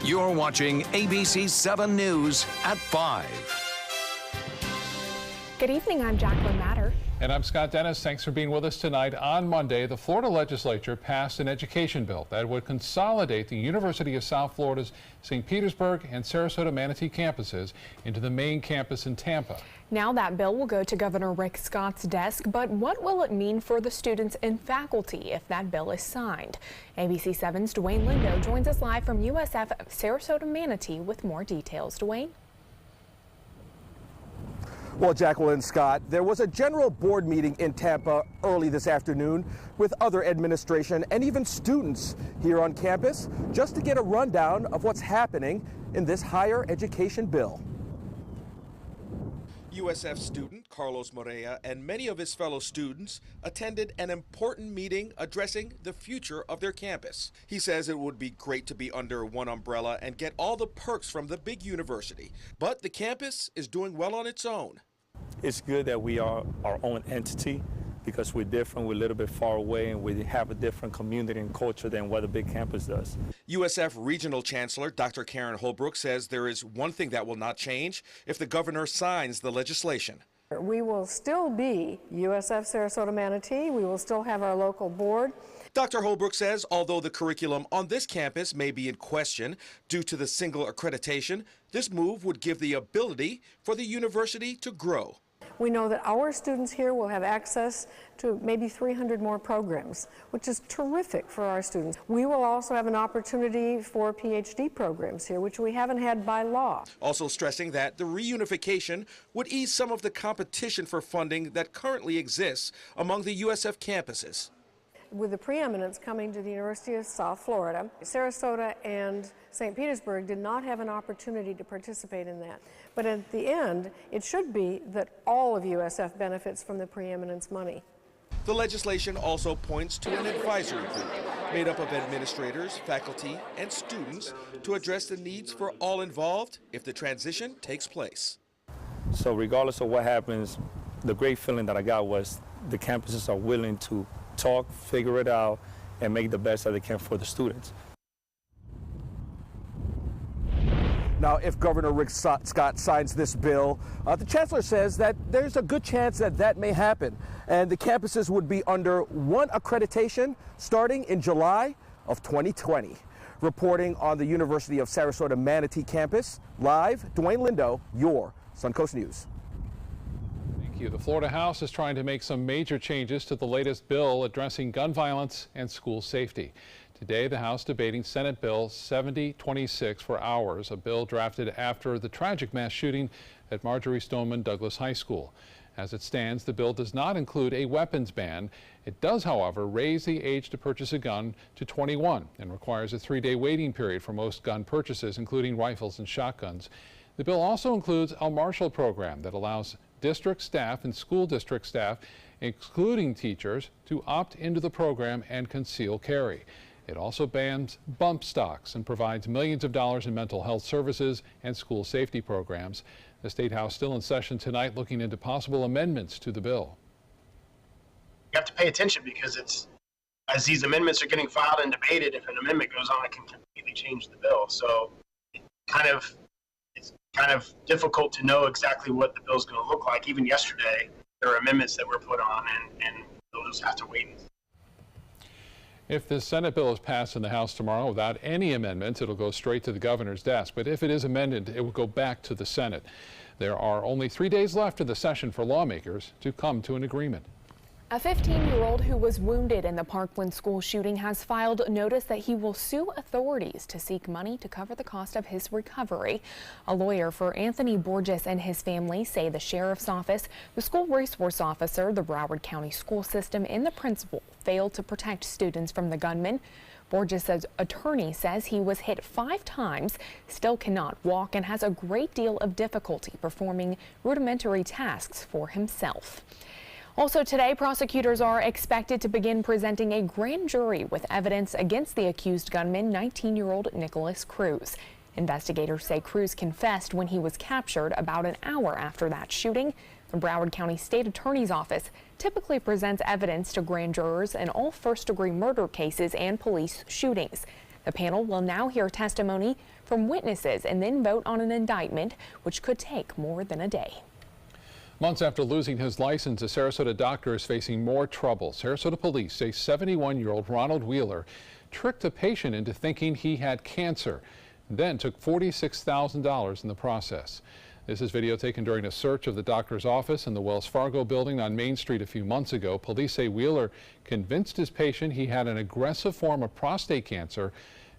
You're watching ABC7 News at 5. Good evening, I'm Jacqueline Matter. And I'm Scott Dennis. Thanks for being with us tonight. On Monday, the Florida legislature passed an education bill that would consolidate the University of South Florida's St. Petersburg and Sarasota Manatee campuses into the main campus in Tampa. Now that bill will go to Governor Rick Scott's desk, but what will it mean for the students and faculty if that bill is signed? ABC7's Dwayne Lindo joins us live from USF Sarasota Manatee with more details. Dwayne? Well, Jacqueline, Scott, there was a general board meeting in Tampa early this afternoon with other administration and even students here on campus just to get a rundown of what's happening in this higher education bill. USF student Carlos Morea and many of his fellow students attended an important meeting addressing the future of their campus. He says it would be great to be under one umbrella and get all the perks from the big university, but the campus is doing well on its own. It's good that we are our own entity because we're different, we're a little bit far away, and we have a different community and culture than what a big campus does. USF Regional Chancellor Dr. Karen Holbrook says there is one thing that will not change if the governor signs the legislation. We will still be USF Sarasota Manatee. We will still have our local board. Dr. Holbrook says although the curriculum on this campus may be in question due to the single accreditation, this move would give the ability for the university to grow. We know that our students here will have access to maybe 300 more programs, which is terrific for our students. We will also have an opportunity for PhD programs here, which we haven't had by law. Also stressing that the reunification would ease some of the competition for funding that currently exists among the USF campuses. With the preeminence coming to the University of South Florida, Sarasota and St. Petersburg did not have an opportunity to participate in that. But at the end, it should be that all of USF benefits from the preeminence money. The legislation also points to an advisory group made up of administrators, faculty, and students to address the needs for all involved if the transition takes place. So regardless of what happens, the great feeling that I got was the campuses are willing to talk, figure it out, and make the best that they can for the students. Now, if Governor Rick Scott signs this bill, the chancellor says that there's a good chance that that may happen, and the campuses would be under one accreditation starting in July of 2020. Reporting on the University of Sarasota Manatee campus, live, Dwayne Lindo, your Suncoast News. The Florida House is trying to make some major changes to the latest bill addressing gun violence and school safety. Today, the House debating Senate Bill 7026 for hours, a bill drafted after the tragic mass shooting at Marjorie Stoneman Douglas High School. As it stands, the bill does not include a weapons ban. It does, however, raise the age to purchase a gun to 21 and requires a 3-day waiting period for most gun purchases, including rifles and shotguns. The bill also includes a Marshall program that allows district staff and school district staff, excluding teachers, to opt into the program and conceal carry. It also bans bump stocks and provides millions of dollars in mental health services and school safety programs. The State House still in session tonight looking into possible amendments to the bill. You have to pay attention because as these amendments are getting filed and debated, if an amendment goes on, it can completely change the bill. So it's kind of difficult to know exactly what the bill's going to look like. Even yesterday, there are amendments that were put on, and they'll just have to wait. If the Senate bill is passed in the House tomorrow without any amendments, it'll go straight to the governor's desk. But if it is amended, it will go back to the Senate. There are only 3 days left in the session for lawmakers to come to an agreement. A 15-year-old who was wounded in the Parkland school shooting has filed notice that he will sue authorities to seek money to cover the cost of his recovery. A lawyer for Anthony Burgess and his family say the sheriff's office, the school resource officer, the Broward County school system, and the principal failed to protect students from the gunman. Burgess' attorney says he was hit 5 times, still cannot walk, and has a great deal of difficulty performing rudimentary tasks for himself. Also today, prosecutors are expected to begin presenting a grand jury with evidence against the accused gunman, 19-year-old Nicholas Cruz. Investigators say Cruz confessed when he was captured about an hour after that shooting. The Broward County State Attorney's Office typically presents evidence to grand jurors in all first-degree murder cases and police shootings. The panel will now hear testimony from witnesses and then vote on an indictment, which could take more than a day. Months after losing his license, a Sarasota doctor is facing more trouble. Sarasota police say 71-year-old Ronald Wheeler tricked a patient into thinking he had cancer, and then took $46,000 in the process. This is video taken during a search of the doctor's office in the Wells Fargo building on Main Street a few months ago. Police say Wheeler convinced his patient he had an aggressive form of prostate cancer,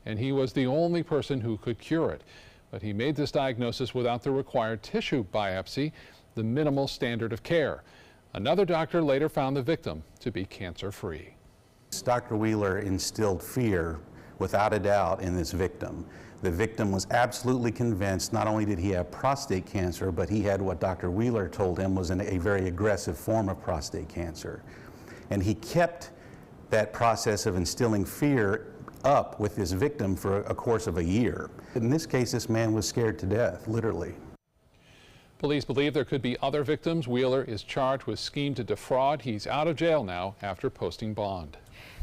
and he was the only person who could cure it. But he made this diagnosis without the required tissue biopsy, the minimal standard of care. Another doctor later found the victim to be cancer-free. Dr. Wheeler instilled fear, without a doubt, in this victim. The victim was absolutely convinced not only did he have prostate cancer, but he had what Dr. Wheeler told him was a very aggressive form of prostate cancer. And he kept that process of instilling fear up with his victim for a course of a year. In this case, this man was scared to death, literally. Police believe there could be other victims. Wheeler is charged with scheme to defraud. He's out of jail now after posting bond.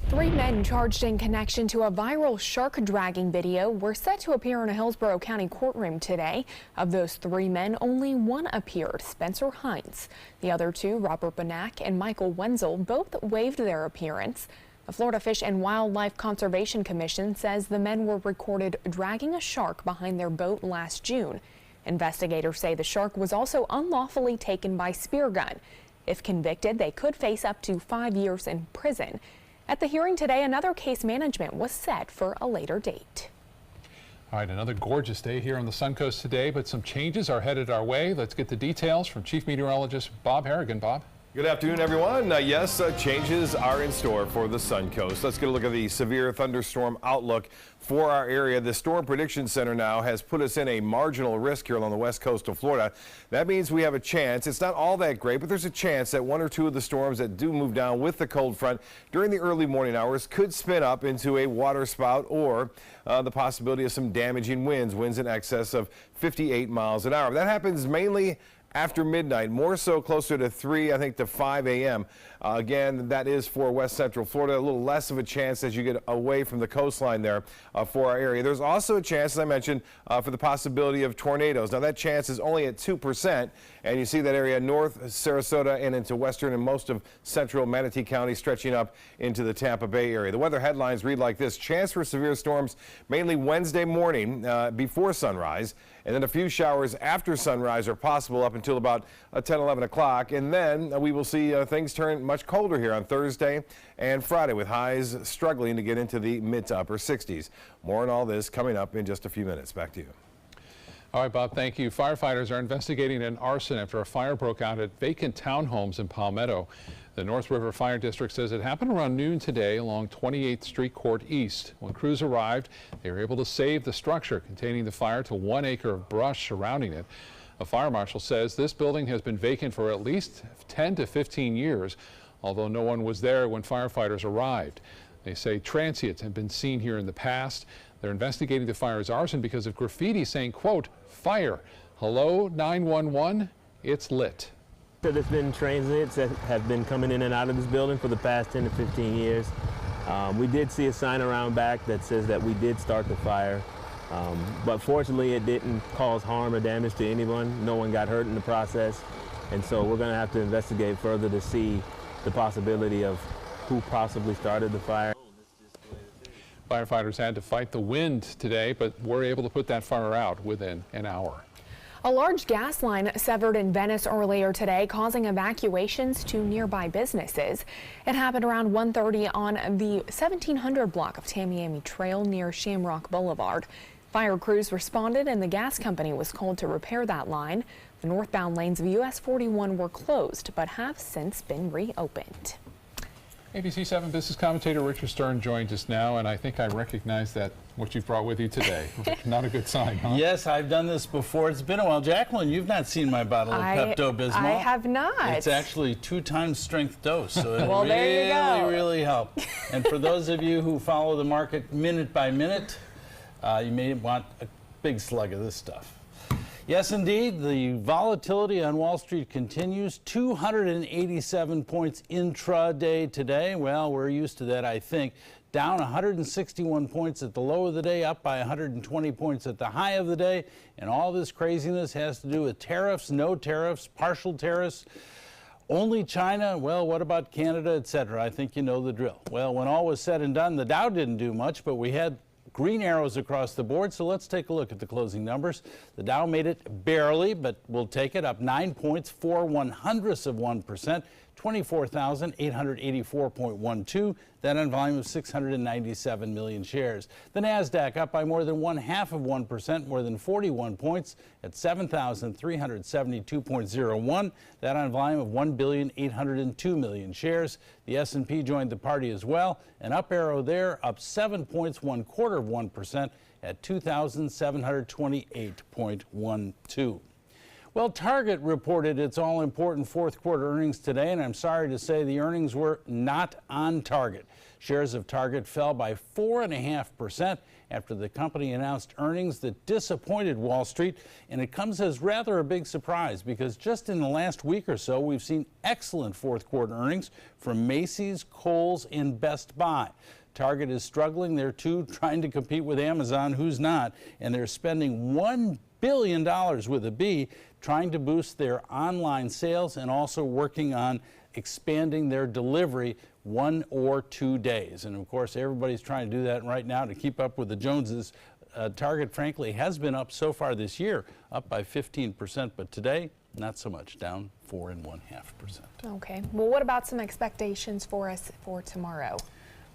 3 men charged in connection to a viral shark dragging video were set to appear in a Hillsborough County courtroom today. Of those 3 men, only one appeared, Spencer Hines. The other 2, Robert Banak and Michael Wenzel, both waived their appearance. The Florida Fish and Wildlife Conservation Commission says the men were recorded dragging a shark behind their boat last June. Investigators say the shark was also unlawfully taken by spear gun. If convicted, they could face up to 5 years in prison. At the hearing today, another case management was set for a later date. All right, another gorgeous day here on the Suncoast today, but some changes are headed our way. Let's get the details from Chief Meteorologist Bob Harrigan. Bob. Good afternoon, everyone. Yes, changes are in store for the Suncoast. Let's get a look at the severe thunderstorm outlook for our area. The Storm Prediction Center now has put us in a marginal risk here along the west coast of Florida. That means we have a chance. It's not all that great, but there's a chance that 1 or 2 of the storms that do move down with the cold front during the early morning hours could spin up into a water spout or the possibility of some damaging winds in excess of 58 miles an hour. That happens mainly after midnight, more so closer to 3, I think, to 5 a.m. Again, that is for west central Florida. A little less of a chance as you get away from the coastline there for our area. There's also a chance, as I mentioned, for the possibility of tornadoes. Now, that chance is only at 2%, and you see that area north Sarasota and into western and most of central Manatee County stretching up into the Tampa Bay area. The weather headlines read like this: chance for severe storms mainly Wednesday morning before sunrise, and then a few showers after sunrise are possible up until about 10, 11 o'clock. And then we will see things turn much colder here on Thursday and Friday, with highs struggling to get into the mid to upper 60s. More on all this coming up in just a few minutes. Back to you. All right, Bob, thank you. Firefighters are investigating an arson after a fire broke out at vacant townhomes in Palmetto. The North River Fire District says it happened around noon today along 28th Street Court East. When crews arrived, they were able to save the structure containing the fire to 1 acre of brush surrounding it. A fire marshal says this building has been vacant for at least 10 to 15 years, although no one was there when firefighters arrived. They say transients have been seen here in the past. They're investigating the fire's arson because of graffiti saying, quote, "Fire, hello 911, it's lit." There's been transients that have been coming in and out of this building for the past 10 to 15 years. We did see a sign around back that says that we did start the fire, but fortunately it didn't cause harm or damage to anyone. No one got hurt in the process, and so we're going to have to investigate further to see the possibility of who possibly started the fire. Firefighters had to fight the wind today, but were able to put that fire out within an hour. A large gas line severed in Venice earlier today, causing evacuations to nearby businesses. It happened around 1:30 on the 1700 block of Tamiami Trail near Shamrock Boulevard. Fire crews responded and the gas company was called to repair that line. The northbound lanes of US 41 were closed, but have since been reopened. ABC7 business commentator Richard Stern joined us now, and I think I recognize that what you've brought with you today. Not a good sign, huh? Yes, I've done this before. It's been a while. Jacqueline, you've not seen my bottle of Pepto-Bismol. I have not. It's actually 2 times strength dose, so it well, really helped. And for those of you who follow the market minute by minute, you may want a big slug of this stuff. Yes, indeed, the volatility on Wall Street continues. 287 points intraday today. Well, we're used to that, I think. down 161 points at the low of the day, up by 120 points at the high of the day. And all this craziness has to do with tariffs, no tariffs, partial tariffs. Only China, well, what about Canada, etc.? I think you know the drill. Well, when all was said and done, the Dow didn't do much, but we had green arrows across the board, so let's take a look at the closing numbers. The Dow made it barely, but we'll take it, up 9 points, 0.04%, 24,884.12. That on volume of 697 million shares. The NASDAQ up by more than 0.5%, more than 41 points at 7,372.01. That on volume of 1,802 million shares. The S&P joined the party as well. An up arrow there, up 7 points, 0.25% at 2,728.12. Well, Target reported its all-important fourth quarter earnings today, and I'm sorry to say the earnings were not on target. Shares of Target fell by 4.5% after the company announced earnings that disappointed Wall Street, and it comes as rather a big surprise because just in the last week or so, we've seen excellent fourth quarter earnings from Macy's, Kohl's, and Best Buy. Target is struggling there too, trying to compete with Amazon, who's not, and they're spending $1 billion with a B, trying to boost their online sales and also working on expanding their delivery 1 or 2 days. And of course, everybody's trying to do that right now to keep up with the Joneses. Target, frankly, has been up so far this year, up by 15%, but today, not so much, down 4.5%. Okay. Well, what about some expectations for us for tomorrow?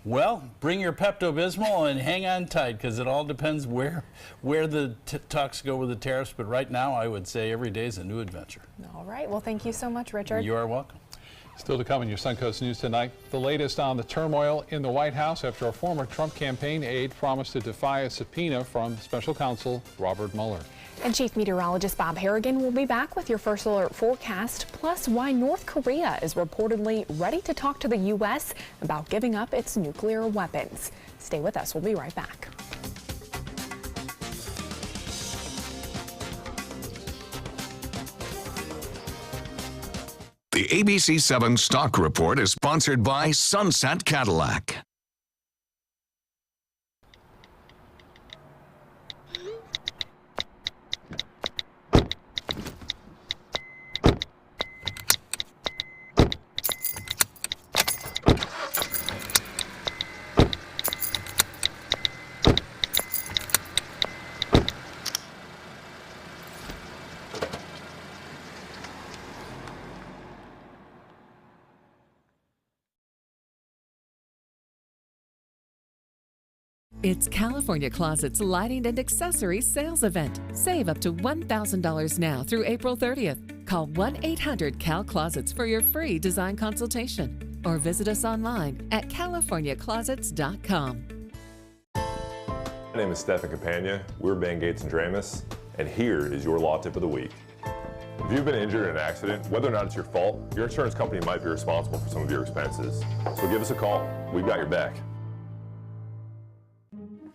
Well, bring your Pepto-Bismol and hang on tight because it all depends where the talks go with the tariffs. But right now, I would say every day is a new adventure. All right. Well, thank you so much, Richard. You are welcome. Still to come in your Suncoast News tonight, the latest on the turmoil in the White House after a former Trump campaign aide promised to defy a subpoena from special counsel Robert Mueller. And Chief Meteorologist Bob Harrigan will be back with your first alert forecast, plus why North Korea is reportedly ready to talk to the U.S. about giving up its nuclear weapons. Stay with us. We'll be right back. The ABC7 Stock Report is sponsored by Sunset Cadillac. It's California Closet's Lighting and Accessories Sales Event. Save up to $1,000 now through April 30th. Call 1-800-CAL-CLOSETS for your free design consultation or visit us online at californiaclosets.com. My name is Stephen Campagna. We're Ben Gates and Dramus, and here is your law tip of the week. If you've been injured in an accident, whether or not it's your fault, your insurance company might be responsible for some of your expenses. So give us a call. We've got your back.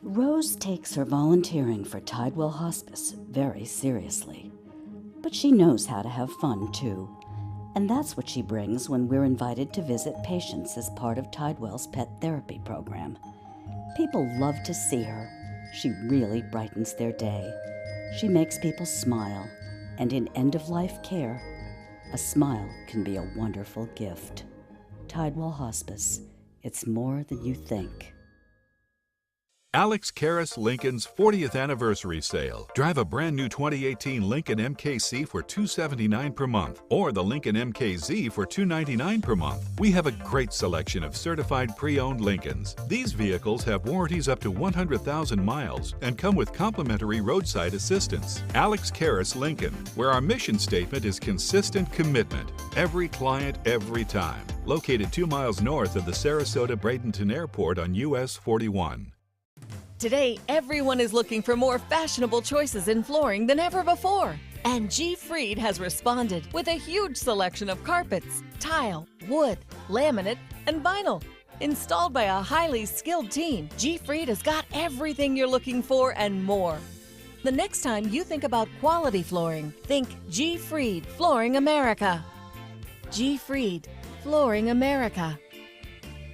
Rose takes her volunteering for Tidewell Hospice very seriously. But she knows how to have fun, too. And that's what she brings when we're invited to visit patients as part of Tidewell's pet therapy program. People love to see her. She really brightens their day. She makes people smile. And in end-of-life care, a smile can be a wonderful gift. Tidewell Hospice. It's more than you think. Alex Karras Lincoln's 40th anniversary sale. Drive a brand new 2018 Lincoln MKC for $279 per month or the Lincoln MKZ for $299 per month. We have a great selection of certified pre-owned Lincolns. These vehicles have warranties up to 100,000 miles and come with complimentary roadside assistance. Alex Karras Lincoln, where our mission statement is consistent commitment. Every client, every time. Located 2 miles north of the Sarasota-Bradenton Airport on US 41. Today, everyone is looking for more fashionable choices in flooring than ever before. And G. Fried has responded with a huge selection of carpets, tile, wood, laminate, and vinyl. Installed by a highly skilled team, G. Fried has got everything you're looking for and more. The next time you think about quality flooring, think G. Fried Flooring America. G. Fried Flooring America.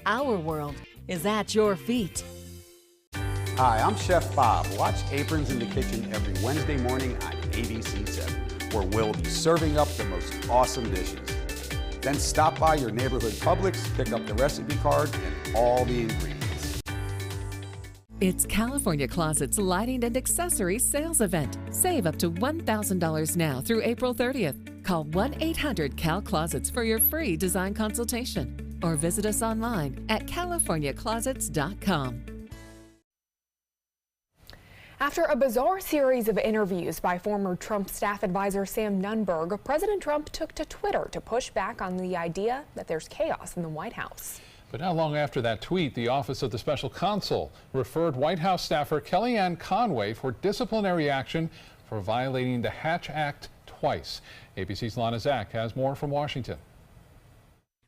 Our world, is at your feet. Hi, I'm Chef Bob. Watch Aprons in the Kitchen every Wednesday morning on ABC7, where we'll be serving up the most awesome dishes. Then stop by your neighborhood Publix, pick up the recipe card and all the ingredients. It's California Closet's Lighting and Accessories Sales Event. Save up to $1,000 now through April 30th. Call 1-800-CAL-CLOSETS for your free design consultation or visit us online at californiaclosets.com. After a bizarre series of interviews by former Trump staff advisor Sam Nunberg, President Trump took to Twitter to push back on the idea that there's chaos in the White House. But not long after that tweet, the Office of the Special Counsel referred White House staffer Kellyanne Conway for disciplinary action for violating the Hatch Act twice. ABC's Lana Zach has more from Washington.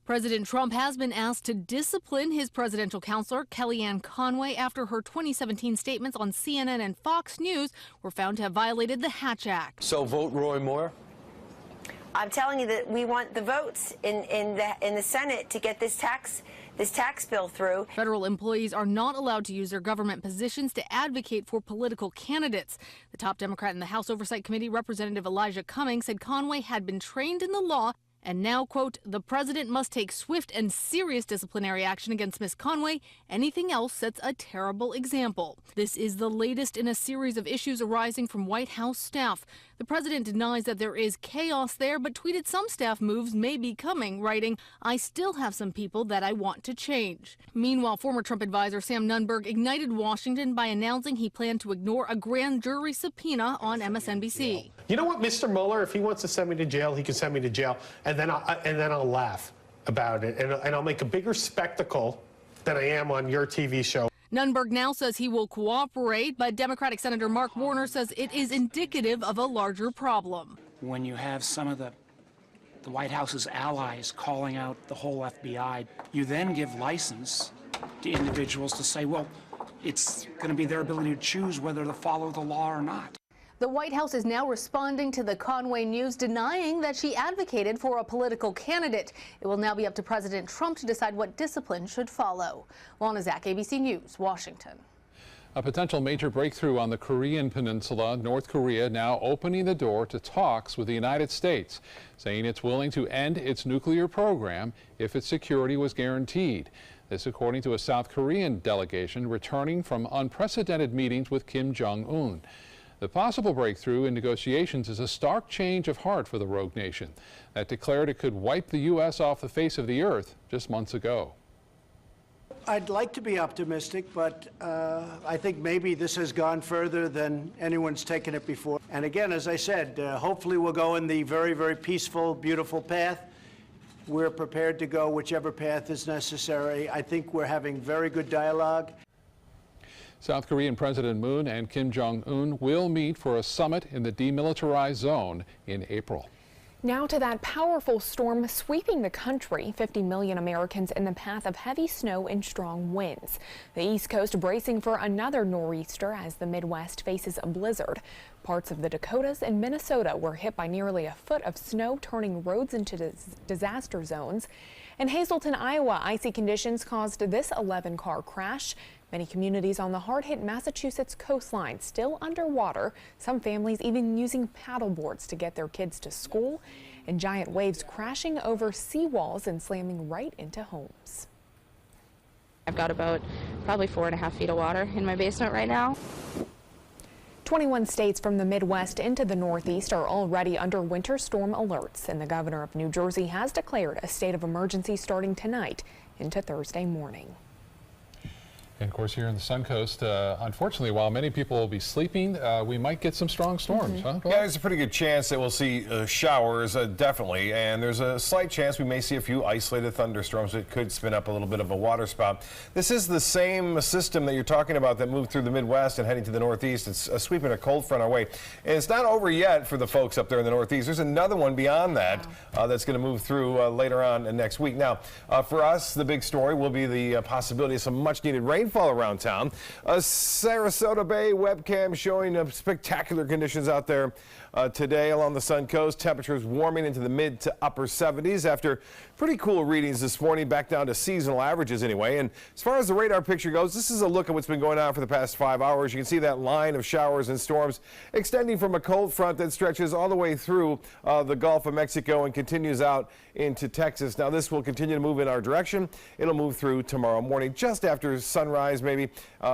President Trump has been asked to discipline his presidential counselor, Kellyanne Conway, after her 2017 statements on CNN and Fox News were found to have violated the Hatch Act. So vote Roy Moore? I'm telling you that we want the votes in the Senate to get this tax bill through. Federal employees are not allowed to use their government positions to advocate for political candidates. The top Democrat in the House Oversight Committee, Representative Elijah Cummings, said Conway had been trained in the law and now, quote, the president must take swift and serious disciplinary action against Ms. Conway. Anything else sets a terrible example. This is the latest in a series of issues arising from White House staff. The president denies that there is chaos there, but tweeted some staff moves may be coming, writing, I still have some people that I want to change. Meanwhile, former Trump advisor Sam Nunberg ignited Washington by announcing he planned to ignore a grand jury subpoena on MSNBC. You know what, Mr. Mueller, if he wants to send me to jail, he can send me to jail, and then I'll laugh about it, and I'll make a bigger spectacle than I am on your TV show. Nunberg now says he will cooperate, but Democratic Senator Mark Warner says it is indicative of a larger problem. When you have some of the White House's allies calling out the whole FBI, you then give license to individuals to say, well, it's going to be their ability to choose whether to follow the law or not. The White House is now responding to the Conway news, denying that she advocated for a political candidate. It will now be up to President Trump to decide what discipline should follow. Lana Zach, ABC News, Washington. A potential major breakthrough on the Korean peninsula, North Korea now opening the door to talks with the United States, saying it's willing to end its nuclear program if its security was guaranteed. This according to a South Korean delegation returning from unprecedented meetings with Kim Jong-un. The possible breakthrough in negotiations is a stark change of heart for the rogue nation that declared it could wipe the U.S. off the face of the earth just months ago. I'd like to be optimistic, but I think maybe this has gone further than anyone's taken it before. And again, as I said, hopefully we'll go in the very, very peaceful, beautiful path. We're prepared to go whichever path is necessary. I think we're having very good dialogue. South Korean President Moon and Kim Jong-un will meet for a summit in the demilitarized zone in April. Now to that powerful storm sweeping the country, 50 million Americans in the path of heavy snow and strong winds. The East Coast bracing for another nor'easter as the Midwest faces a blizzard. Parts of the Dakotas and Minnesota were hit by nearly a foot of snow, turning roads into disaster zones. In Hazleton, Iowa, icy conditions caused this 11-car crash. Many communities on the hard-hit Massachusetts coastline still underwater, some families even using paddleboards to get their kids to school, and giant waves crashing over seawalls and slamming right into homes. I've got about probably 4.5 feet of water in my basement right now. 21 states from the Midwest into the Northeast are already under winter storm alerts, and the governor of New Jersey has declared a state of emergency starting tonight into Thursday morning. And of course, here in the Suncoast, unfortunately, while many people will be sleeping, we might get some strong storms. Huh? Yeah, there's a pretty good chance that we'll see showers, definitely, and there's a slight chance we may see a few isolated thunderstorms that could spin up a little bit of a water spout. This is the same system that you're talking about that moved through the Midwest and heading to the Northeast. It's sweeping a cold front our way. And it's not over yet for the folks up there in the Northeast. There's another one beyond that that's going to move through later on next week. Now, for us, the big story will be the possibility of some much-needed rainfall rainfall around town. A Sarasota Bay webcam showing spectacular conditions out there today along the Sun Coast. Temperatures warming into the mid to upper 70s after pretty cool readings this morning, back down to seasonal averages anyway. And as far as the radar picture goes, this is a look at what's been going on for the past 5 hours. You can see that line of showers and storms extending from a cold front that stretches all the way through the Gulf of Mexico and continues out into Texas. Now this will continue to move in our direction. It'll move through tomorrow morning just after sunrise maybe.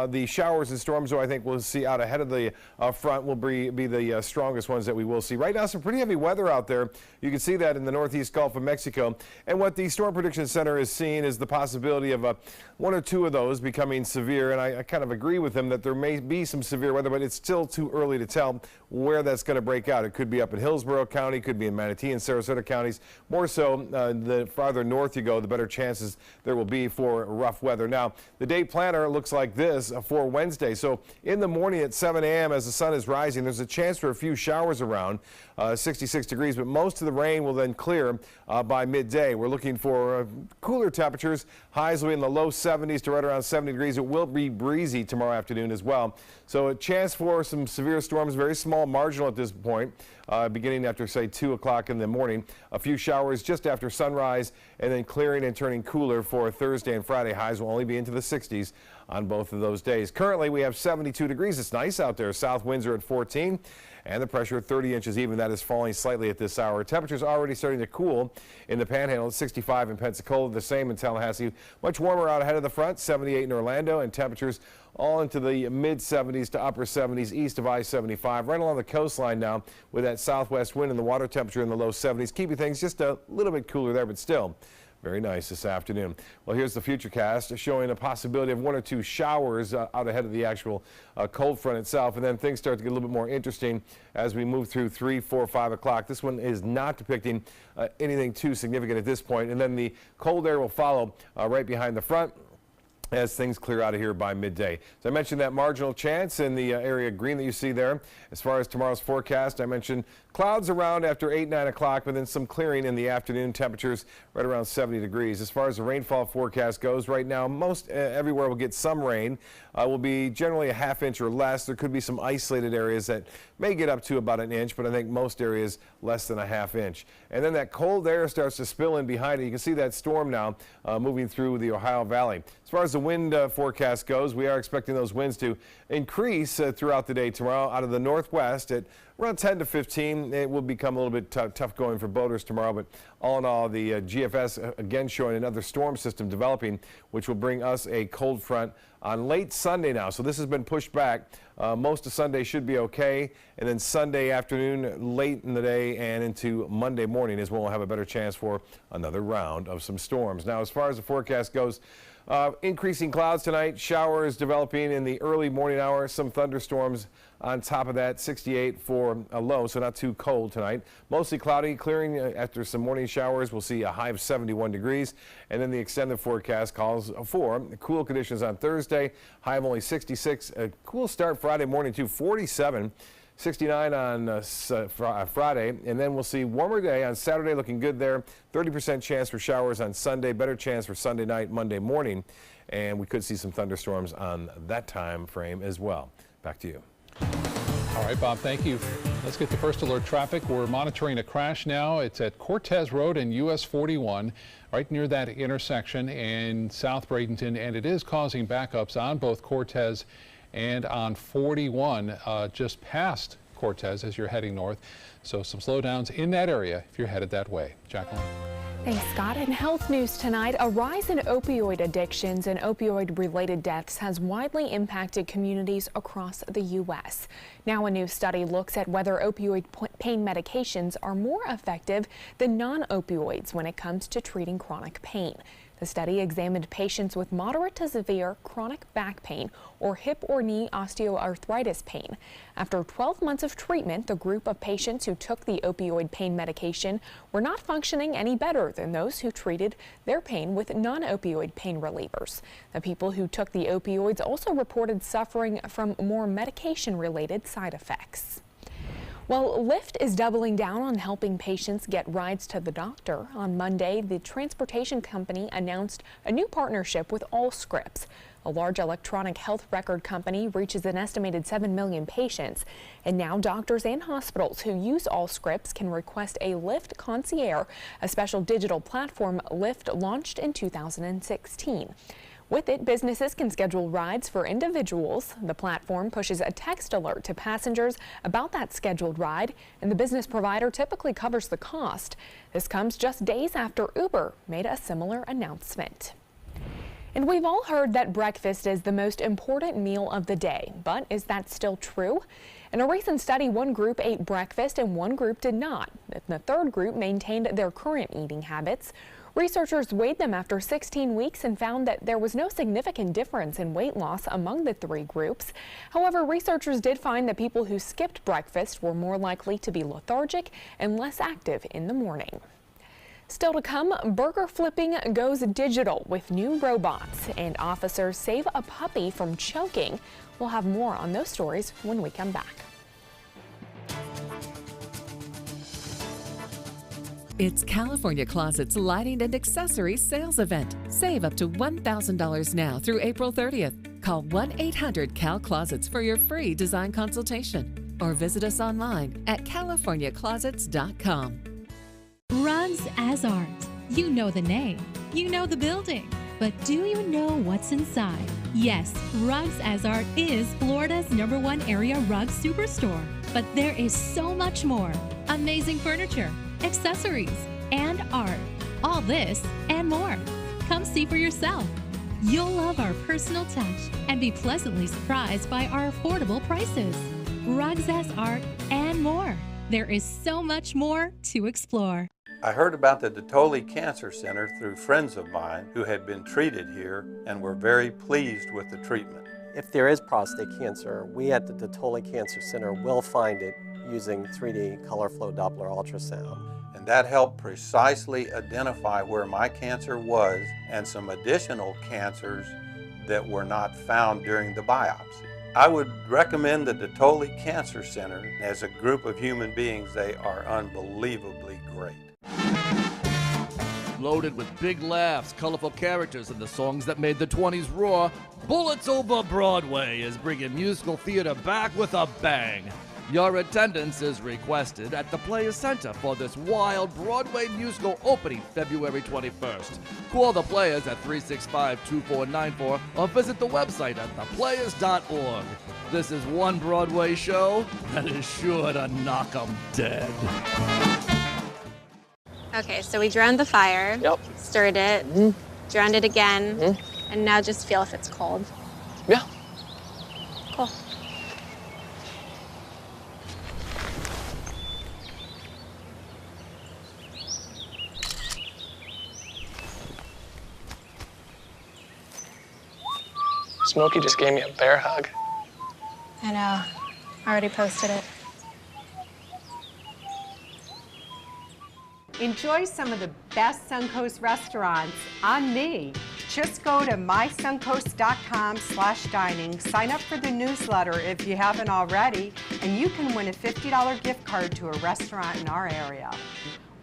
The showers and storms, though, I think we'll see out ahead of the front will be the strongest ones that we will see. Right now, some pretty heavy weather out there. You can see that in the northeast Gulf of Mexico. And what the Storm Prediction Center is seeing is the possibility of one or two of those becoming severe. And I kind of agree with them that there may be some severe weather, but it's still too early to tell where that's going to break out. It could be up in Hillsborough County, could be in Manatee and Sarasota counties. More so, the farther north you go, the better chances there will be for rough weather. Now, the day planner looks like this for Wednesday. So in the morning at 7 a.m. as the sun is rising, there's a chance for a few showers around, 66 degrees, but most of the rain will then clear by midday. We're looking for cooler temperatures. Highs will be in the low 70s to right around 70 degrees. It will be breezy tomorrow afternoon as well. So a chance for some severe storms, very small, marginal at this point, beginning after, say, 2 o'clock in the morning. A few showers just after sunrise, and then clearing and turning cooler for Thursday and Friday. Highs will only be into the 60s on both of those days. Currently, we have 72 degrees. It's nice out there. South winds are at 14, and the pressure at 30 inches even. That is falling slightly at this hour. Temperatures already starting to cool in the Panhandle. 65 in Pensacola, the same in Tallahassee. Much warmer out ahead of the front, 78 in Orlando, and temperatures all into the mid 70s to upper 70s east of I-75. Right along the coastline now with that southwest wind and the water temperature in the low 70s, keeping things just a little bit cooler there, but still very nice this afternoon. Well, here's the futurecast showing a possibility of 1 or 2 showers out ahead of the actual cold front itself, and then things start to get a little bit more interesting as we move through 3, 4, 5 o'clock. This one is not depicting anything too significant at this point, and then the cold air will follow right behind the front as things clear out of here by midday. So I mentioned that marginal chance in the area green that you see there. As far as tomorrow's forecast, I mentioned clouds around after 8, 9 o'clock, but then some clearing in the afternoon. Temperatures right around 70 degrees. As far as the rainfall forecast goes, right now most everywhere will get some rain. Will be generally a ½ inch or less. There could be some isolated areas that may get up to about 1 inch, but I think most areas less than a ½ inch. And then that cold air starts to spill in behind it. You can see that storm now moving through the Ohio Valley. As far as the wind forecast goes, we are expecting those winds to increase throughout the day tomorrow out of the northwest at around 10 to 15. It will become a little bit tough going for boaters tomorrow, but all in all, the GFS again showing another storm system developing, which will bring us a cold front on late Sunday now. So this has been pushed back. Most of Sunday should be okay, and then Sunday afternoon, late in the day, and into Monday morning is when we'll have a better chance for another round of some storms. Now, as far as the forecast goes, increasing clouds tonight, showers developing in the early morning hour, some thunderstorms on top of that, 68 for a low, so not too cold tonight. Mostly cloudy, clearing after some morning showers. We'll see a high of 71 degrees, and then the extended forecast calls for cool conditions on Thursday, high of only 66. A cool start Friday morning to 47. 69 on Friday, and then we'll see warmer day on Saturday, looking good there. 30% chance for showers on Sunday, better chance for Sunday night, Monday morning, and we could see some thunderstorms on that time frame as well. Back to you. All right, Bob, thank you. Let's get to first alert traffic. We're monitoring a crash now. It's at Cortez Road and US 41, right near that intersection in South Bradenton, and it is causing backups on both Cortez and on 41 just past Cortez as you're heading north. So some slowdowns in that area if you're headed that way. Jacqueline. Thanks, Scott. In health news tonight, a rise in opioid addictions and opioid-related deaths has widely impacted communities across the U.S. Now a new study looks at whether opioid pain medications are more effective than non-opioids when it comes to treating chronic pain. The study examined patients with moderate to severe chronic back pain or hip or knee osteoarthritis pain. After 12 months of treatment, the group of patients who took the opioid pain medication were not functioning any better than those who treated their pain with non-opioid pain relievers. The people who took the opioids also reported suffering from more medication-related side effects. Well, Lyft is doubling down on helping patients get rides to the doctor. On Monday, the transportation company announced a new partnership with Allscripts. A large electronic health record company reaches an estimated 7 million patients. And now doctors and hospitals who use Allscripts can request a Lyft Concierge, a special digital platform Lyft launched in 2016. With it, businesses can schedule rides for individuals. The platform pushes a text alert to passengers about that scheduled ride, and the business provider typically covers the cost. This comes just days after Uber made a similar announcement. And we've all heard that breakfast is the most important meal of the day, but is that still true? In a recent study, one group ate breakfast and one group did not. The third group maintained their current eating habits. Researchers weighed them after 16 weeks and found that there was no significant difference in weight loss among the three groups. However, researchers did find that people who skipped breakfast were more likely to be lethargic and less active in the morning. Still to come, burger flipping goes digital with new robots, and officers save a puppy from choking. We'll have more on those stories when we come back. It's California Closet's lighting and accessories sales event. Save up to $1,000 now through April 30th. Call 1-800-CAL-CLOSETS for your free design consultation or visit us online at californiaclosets.com. Rugs as Art. You know the name, you know the building, but do you know what's inside? Yes, Rugs as Art is Florida's #1 area rug superstore, but there is so much more. Amazing furniture, accessories, and art. All this and more. Come see for yourself. You'll love our personal touch and be pleasantly surprised by our affordable prices. Rugs as Art and more. There is so much more to explore. I heard about the Dotoli Cancer Center through friends of mine who had been treated here and were very pleased with the treatment. If there is prostate cancer, we at the Dotoli Cancer Center will find it using 3D color flow Doppler ultrasound. And that helped precisely identify where my cancer was and some additional cancers that were not found during the biopsy. I would recommend the Dotoli Cancer Center. As a group of human beings, they are unbelievably great. Loaded with big laughs, colorful characters, and the songs that made the 20s roar, Bullets Over Broadway is bringing musical theater back with a bang. Your attendance is requested at the Players Center for this wild Broadway musical opening February 21st. Call the Players at 365-2494 or visit the website at theplayers.org. This is one Broadway show that is sure to knock 'em dead. Okay, so we drowned the fire, stirred it, drowned it again, and now just feel if it's cold. Yeah. Cool. Smokey just gave me a bear hug. I know. I already posted it. Enjoy some of the best Suncoast restaurants on me. Just go to mysuncoast.com/dining, sign up for the newsletter if you haven't already, and you can win a $50 gift card to a restaurant in our area.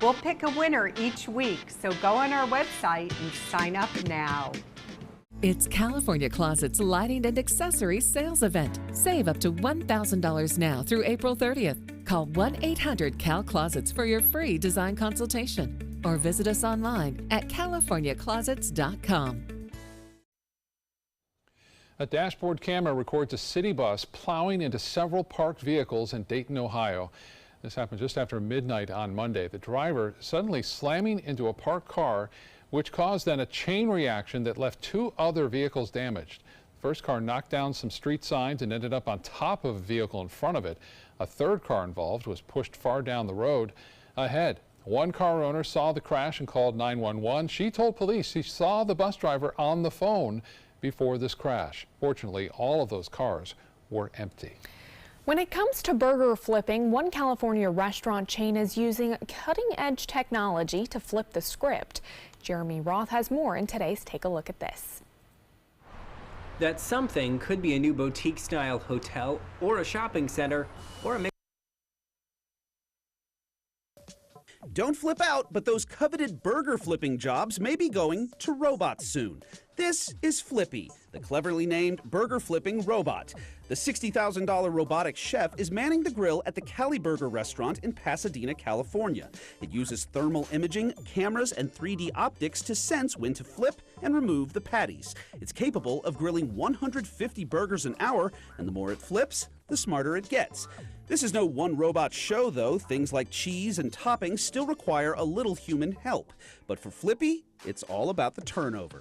We'll pick a winner each week, so go on our website and sign up now. It's California Closet's lighting and accessories sales event. Save up to $1,000 now through April 30th. Call 1-800-CAL-CLOSETS for your free design consultation or visit us online at californiaclosets.com. A dashboard camera records a city bus plowing into several parked vehicles in Dayton, Ohio. This happened just after midnight on Monday. The driver suddenly slamming into a parked car, which caused then a chain reaction that left two other vehicles damaged. The first car knocked down some street signs and ended up on top of a vehicle in front of it. A third car involved was pushed far down the road ahead. One car owner saw the crash and called 911. She told police she saw the bus driver on the phone before this crash. Fortunately, all of those cars were empty. When it comes to burger flipping, one California restaurant chain is using cutting-edge technology to flip the script. Jeremy Roth has more in today's Take a Look at This. That something could be a new boutique-style hotel or a shopping center or a Don't flip out, but those coveted burger flipping jobs may be going to robots soon. This is Flippy, the cleverly named burger flipping robot. The $60,000 robotic chef is manning the grill at the Cali Burger restaurant in Pasadena, California. It uses thermal imaging, cameras, and 3D optics to sense when to flip and remove the patties. It's capable of grilling 150 burgers an hour, and the more it flips, the smarter it gets. This is no one robot show, though. Things like cheese and toppings still require a little human help. But for Flippy, it's all about the turnover.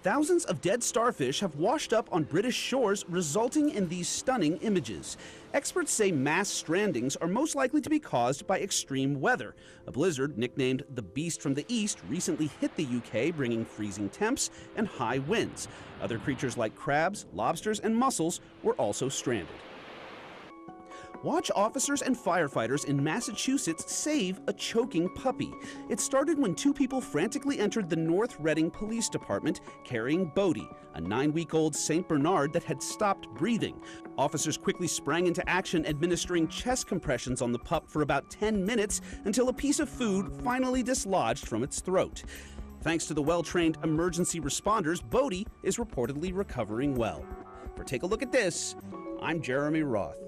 Thousands of dead starfish have washed up on British shores, resulting in these stunning images. Experts say mass strandings are most likely to be caused by extreme weather. A blizzard nicknamed the Beast from the East recently hit the UK, bringing freezing temps and high winds. Other creatures like crabs, lobsters, and mussels were also stranded. Watch officers and firefighters in Massachusetts save a choking puppy. It started when two people frantically entered the North Reading Police Department carrying Bodie, a 9-week-old St. Bernard that had stopped breathing. Officers quickly sprang into action, administering chest compressions on the pup for about 10 minutes until a piece of food finally dislodged from its throat. Thanks to the well-trained emergency responders, Bodie is reportedly recovering well. For Take a Look at This, I'm Jeremy Roth.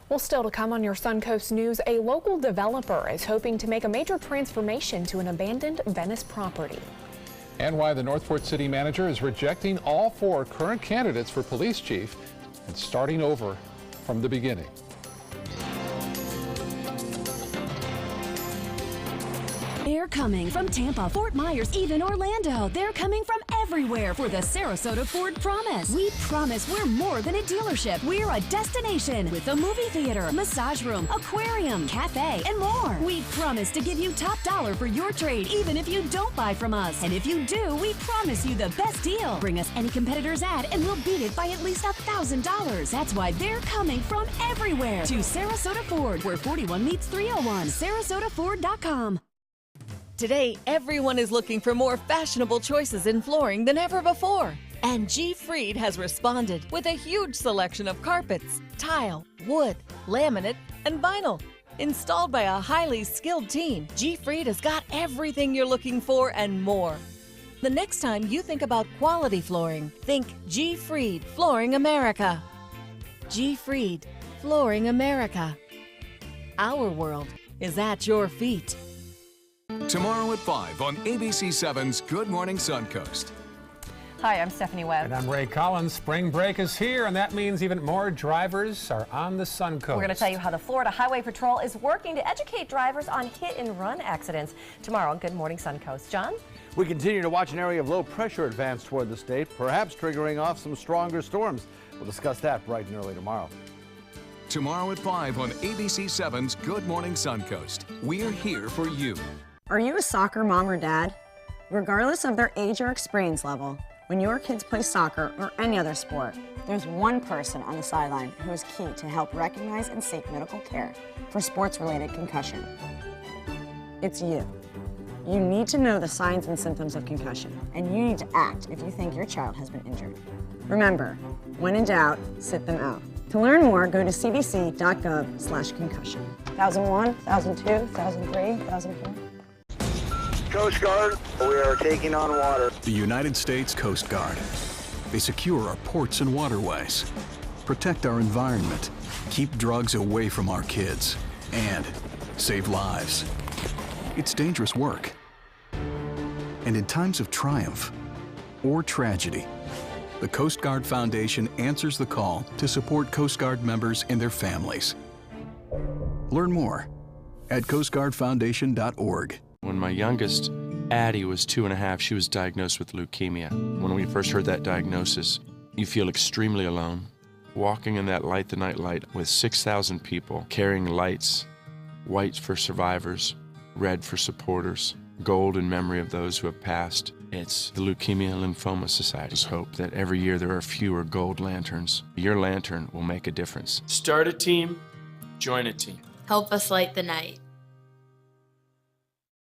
Well, still to come on your Suncoast News, a local developer is hoping to make a major transformation to an abandoned Venice property. And why the Northport City Manager is rejecting all 4 current candidates for police chief and starting over from the beginning. They're coming from Tampa, Fort Myers, even Orlando. They're coming from everywhere for the Sarasota Ford Promise. We promise we're more than a dealership. We're a destination with a movie theater, massage room, aquarium, cafe, and more. We promise to give you top dollar for your trade, even if you don't buy from us. And if you do, we promise you the best deal. Bring us any competitor's ad and we'll beat it by at least $1,000. That's why they're coming from everywhere to Sarasota Ford, where 41 meets 301. SarasotaFord.com. Today, everyone is looking for more fashionable choices in flooring than ever before. And G. Fried has responded with a huge selection of carpets, tile, wood, laminate, and vinyl. Installed by a highly skilled team, G. Fried has got everything you're looking for and more. The next time you think about quality flooring, think G. Fried Flooring America. G. Fried Flooring America. Our world is at your feet. Tomorrow at 5 on ABC7's Good Morning Suncoast. Hi, I'm Stephanie Webb. And I'm Ray Collins. Spring break is here, and that means even more drivers are on the Suncoast. We're going to tell you how the Florida Highway Patrol is working to educate drivers on hit-and-run accidents. Tomorrow on Good Morning Suncoast. John? We continue to watch an area of low pressure advance toward the state, perhaps triggering off some stronger storms. We'll discuss that bright and early tomorrow. Tomorrow at 5 on ABC7's Good Morning Suncoast. We're here for you. Are you a soccer mom or dad? Regardless of their age or experience level, when your kids play soccer or any other sport, there's one person on the sideline who is key to help recognize and seek medical care for sports-related concussion. It's you. You need to know the signs and symptoms of concussion, and you need to act if you think your child has been injured. Remember, when in doubt, sit them out. To learn more, go to cdc.gov/concussion. 1001, 1002, 1003, 1004. Coast Guard, we are taking on water. The United States Coast Guard. They secure our ports and waterways, protect our environment, keep drugs away from our kids, and save lives. It's dangerous work. And in times of triumph or tragedy, the Coast Guard Foundation answers the call to support Coast Guard members and their families. Learn more at coastguardfoundation.org. When my youngest, Addie, was 2.5, she was diagnosed with leukemia. When we first heard that diagnosis, you feel extremely alone. Walking in that Light the Night light with 6,000 people carrying lights, white for survivors, red for supporters, gold in memory of those who have passed. It's the Leukemia and Lymphoma Society's hope that every year there are fewer gold lanterns. Your lantern will make a difference. Start a team, join a team. Help us light the night.